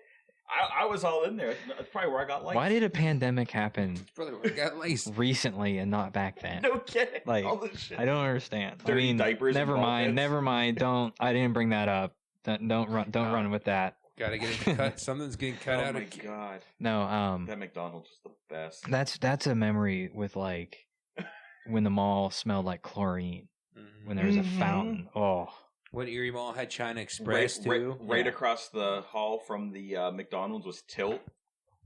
I was all in there. That's probably where I got lice. Why did a pandemic happen Brother, I got lice. recently and not back then? No kidding. Like, all this shit. I don't understand. Dirty diapers. Never mind. I didn't bring that up. Don't run with that. Gotta get it cut. Something's getting cut out. Oh my god. No, that McDonald's was the best. That's a memory with like when the mall smelled like chlorine. When there was a fountain. Oh. When Erie Mall had China Express too. Right across the hall from the McDonald's was Tilt,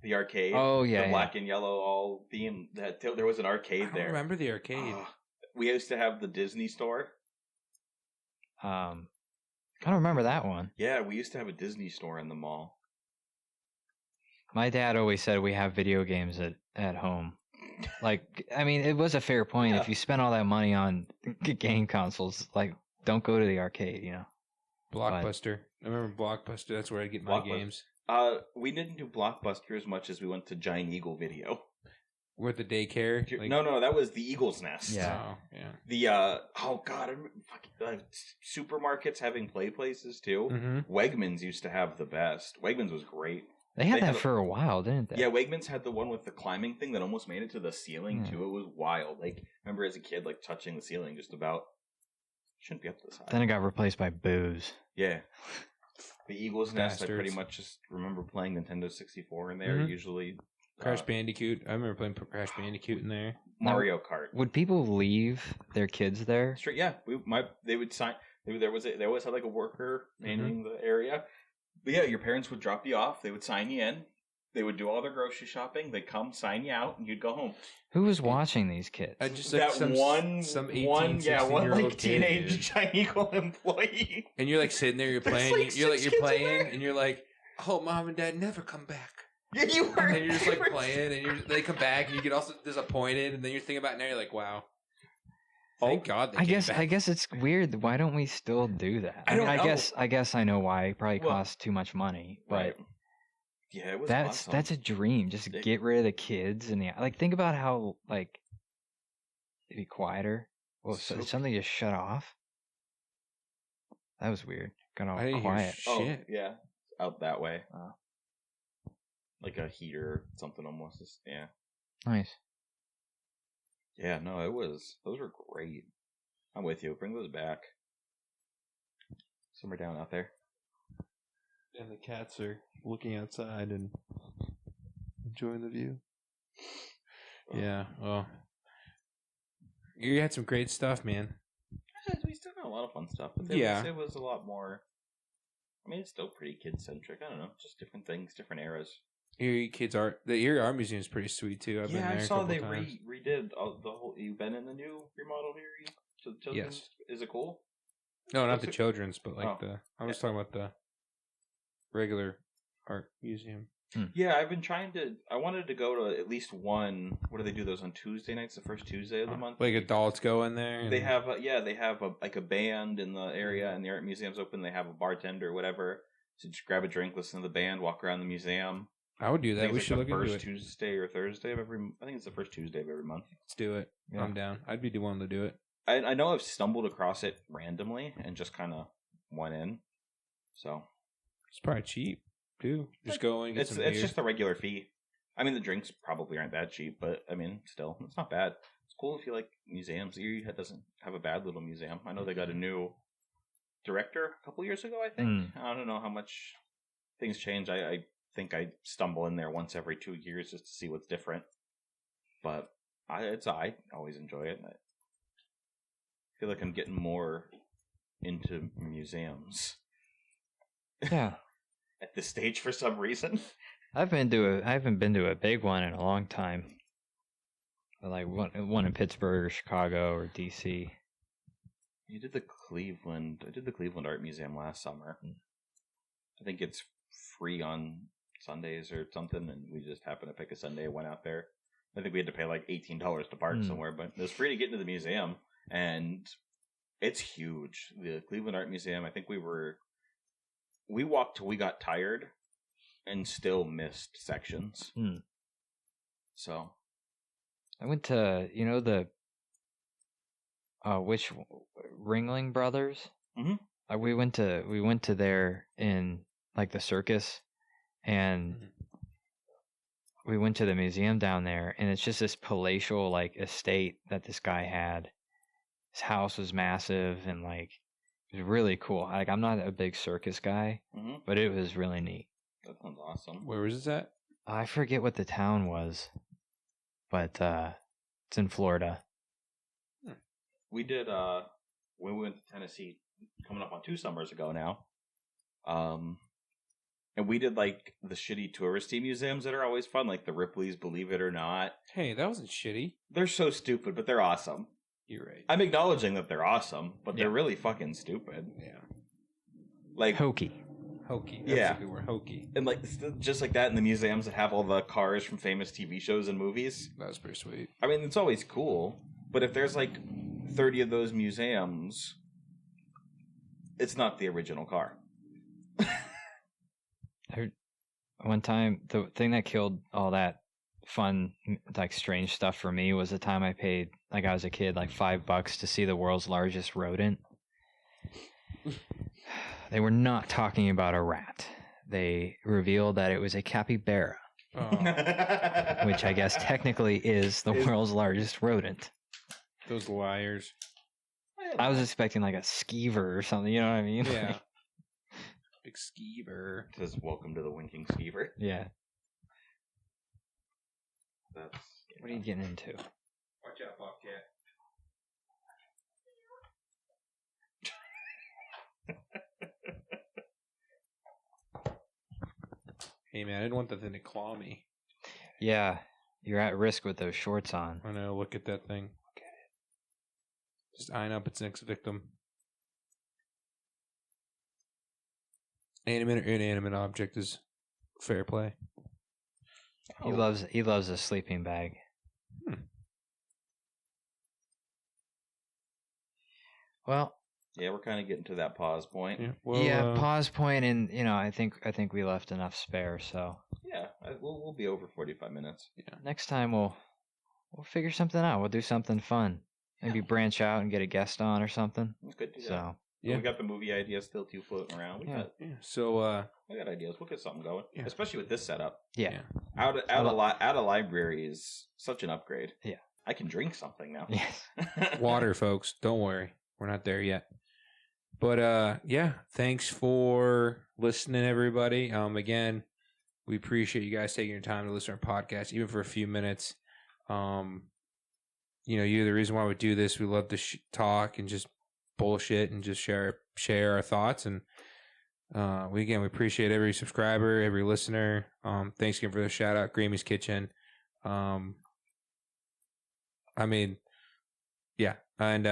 the arcade. Oh yeah, the black and yellow all themed. That Tilt. There was an arcade there. I remember the arcade. We used to have the Disney store. I don't remember that one. Yeah, we used to have a Disney store in the mall. My dad always said we have video games at home. Like, I mean, it was a fair point. Yeah. If you spend all that money on game consoles, like, don't go to the arcade, you know. Blockbuster. I remember Blockbuster. That's where I get my games. We didn't do Blockbuster as much as we went to Giant Eagle Video. With the daycare? Like... No, that was the Eagle's Nest. Yeah. Oh, yeah. The, supermarkets having play places, too. Mm-hmm. Wegmans used to have the best. Wegmans was great. They had that for a while, didn't they? Yeah, Wegmans had the one with the climbing thing that almost made it to the ceiling, too. It was wild. Like, remember as a kid, like, touching the ceiling just about. Shouldn't be up to the side. Then it got replaced by booze. Yeah. The Eagle's Nest, I pretty much just remember playing Nintendo 64 in there, usually. Crash Bandicoot. I remember playing Crash Bandicoot in there. Mario Kart. Would people leave their kids there? Straight, yeah. They would sign. They always had like a worker manning the area. But yeah, your parents would drop you off. They would sign you in. They would do all their grocery shopping. They'd come sign you out, and you'd go home. Who was watching these kids? Just like some 18, 16-year-old teenage Giant Eagle employee. And you're like sitting there, you're playing, like you're playing, and you're like, I hope mom and dad never come back. Yeah, you were. And you're just like playing, and they come back, and you get also disappointed, and then you're thinking about it now, you're like, wow. Thank God they came back. I guess it's weird. Why don't we still do that? I guess I know why. It probably costs too much money, but right. Yeah, it was awesome. That's a dream. Just get rid of the kids and think about how like it'd be quieter. Well, something just shut off. That was weird. Got all quiet. Shit. Yeah, out that way. Like a heater, something almost. Yeah. Nice. Yeah, no, those were great. I'm with you. Bring those back. Somewhere down out there. And the cats are looking outside and enjoying the view. Yeah, well. You had some great stuff, man. We still got a lot of fun stuff. But it was a lot more. I mean, it's still pretty kid-centric. I don't know. Just different things, different eras. Erie Kids Art. The Erie Art Museum is pretty sweet, too. I've been there I saw they times. redid the whole. You've been in the new remodeled Erie? To the children's? Yes. Is it cool? No, not the children's, but like I was talking about the regular art museum. Yeah, I've been I wanted to go to at least one. What do they do those on Tuesday nights? The first Tuesday of the month. Like adults go in there. They have a band in the area, and the art museum's open. They have a bartender, or whatever. So just grab a drink, listen to the band, walk around the museum. I would do that. We should look into it. First Tuesday or Thursday of every. I think it's the first Tuesday of every month. Let's do it. Yeah. I'm down. I'd be the one to do it. I know I've stumbled across it randomly and just kind of went in. So it's probably cheap too. Just go and get some beer. It's just the regular fee. I mean, the drinks probably aren't that cheap, but I mean, still, it's not bad. It's cool if you like museums. Erie doesn't have a bad little museum. I know they got a new director a couple years ago, I think. I don't know how much things change. I think I stumble in there once every 2 years just to see what's different. But I always enjoy it. I feel like I'm getting more into museums. Yeah. At this stage for some reason. I haven't been to a big one in a long time. like one in Pittsburgh or Chicago or DC. You did the Cleveland. I did the Cleveland Art Museum last summer. I think it's free on Sundays or something, and we just happened to pick a Sunday and went out there. I think we had to pay like $18 to park somewhere, but it was free to get into the museum, and it's huge. The Cleveland Art Museum. I think we walked till we got tired, and still missed sections. So, I went to the which Ringling Brothers. Mm-hmm. We went to there in like the circus, and we went to the museum down there, and it's just this palatial like estate that this guy had. His house was massive, and like it was really cool. Like I'm not a big circus guy, but it was really neat. That sounds awesome. Where was this at? I forget what the town was, but it's in Florida. We did when we went to Tennessee, coming up on 2 summers ago now. And we did like the shitty touristy museums that are always fun, like the Ripley's Believe It or Not. Hey, that wasn't shitty. They're so stupid, but they're awesome. You're right. I'm acknowledging that they're awesome, but they're really fucking stupid. Yeah. Like hokey. Hokey. That's Yeah. a good word. Hokey. And like just like that in the museums that have all the cars from famous TV shows and movies. That was pretty sweet. I mean, it's always cool, but if there's like 30 of those museums, it's not the original car. One time, the thing that killed all that fun, like strange stuff for me was the time I paid, like I was a kid, like $5 to see the world's largest rodent. They were not talking about a rat. They revealed that it was a capybara, which I guess technically is the world's largest rodent. Those liars. I was expecting like a skeever or something, you know what I mean? Yeah. Big skeever. It says, "Welcome to the Winking Skeever." Yeah. That's, What are you getting into? Watch out, Bobcat. Hey man, I didn't want that thing to claw me. Yeah, you're at risk with those shorts on. I know, look at that thing. Look at it. Just eyeing up its next victim. Animate or inanimate object is fair play. He loves a sleeping bag. Well, yeah, we're kind of getting to that pause point. Yeah, well, pause point, and I think we left enough spare. So Yeah, we'll be over 45 minutes. yeah. next time we'll figure something out. We'll do something fun. Maybe branch out and get a guest on or something. We could do that. So Yeah. We got the movie idea still too floating around. Yeah. Yeah. So We got ideas. We'll get something going, Yeah. especially with this setup. yeah. Out of library is such an upgrade. Yeah. I can drink something now. Yes. water, folks. Don't worry. We're not there yet. But yeah, thanks for listening, everybody. Again, we appreciate you guys taking your time to listen to our podcast, even for a few minutes. You're the reason why we do this. We love to talk and just bullshit and just share our thoughts. And we appreciate every subscriber, every listener. Thanks again for the shout out, Gramy's Kitchen. Yeah, and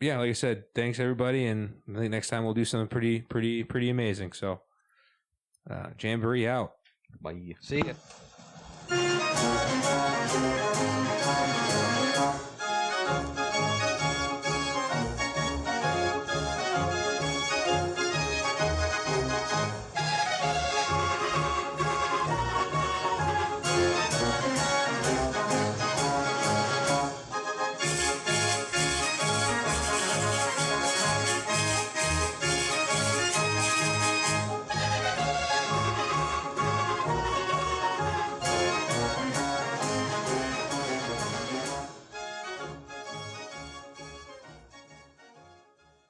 yeah, like I said, thanks everybody, and I think next time we'll do something pretty amazing. So, Jamboree out. Bye. See ya.